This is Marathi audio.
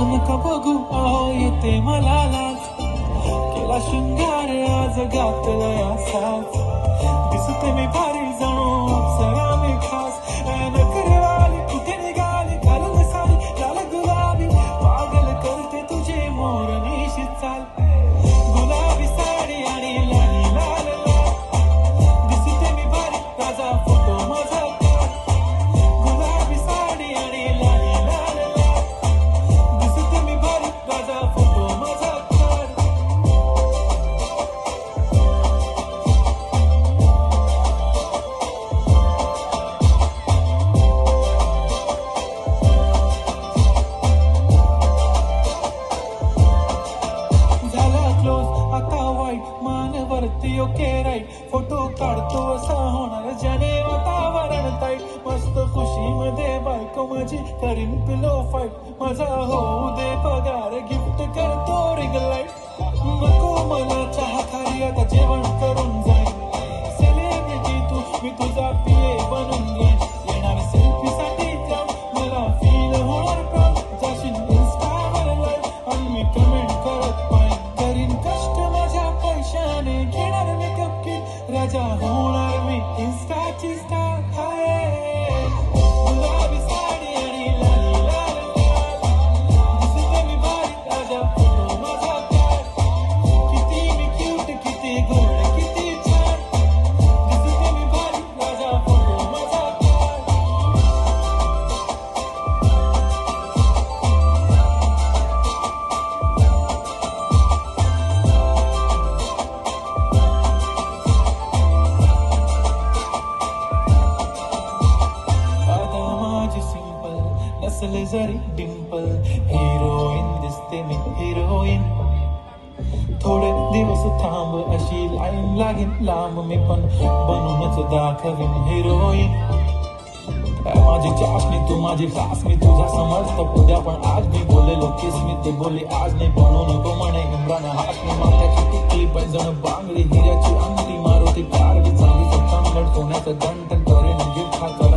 असं नका बघू अहो येते मला लाज केला शृंगार आज घातलाय असाच दिसते मी भारी जणू अप्सरा मी खास नखरेवाली कुठे निघाली घालून साडी लाल गुलाबी पागल करते तुझे मोरनीशी चाल गुलाबी साडी आणि लाली लाल लाल दिसते मी भारी राजा फोटो माझा गुलाबी साडी आणि लाली लाल लाल दिसते मी भारी राजा फोटो माझा आता वाईट मानवरती ओके राईट फोटो काढतो असा होणार ज्याने वातावरण ताईट मस्त खुशीमध्ये बायको माझी करीन पिलो फाईट माझा होऊ दे पगार गिफ्ट करतो रिंग लाईट नको मला चहा खाली आता जेवण करून जाईन सेलिब्रिटी तू मी तुझा पिये बनून घेईन येणार सेल्फी साठी मला फील होणार प्राऊड जाशील इन्स्टावर लाईव्ह आणि मी कमेंट करत पाहिजे करीन कष्ट माझ्या पैशाने घेणार मेकअप किट राजा होणार मी इन्स्टाची स्टार हाय गुलाबी साडी आणि लाली लाल लाल दिसते मी भारी राजा फोटो माझा किती मी क्यूट किती गोड किती छान दिसते मी भारी राजा फोटो माझा नसले जरी डिंपल हिरोईन दिसते मी हिरोईन थोडे दिवस थांब अशी लाईन लागेल लांब मी पण बनूनच दाखवीन हिरोईन माझी चाशनी तू माझी सास मी तुझा समजत उद्या पण आज मी बोलेलो किस मी ते बोले आज नाही बनू नको म्हणे इम्रान हासनी माथ्याची टिकली पैजण बांगडी हिऱ्याची अंगठी मारुती कार चांदी चांगड सोन्याचं दंड करेन गिफ्ट हा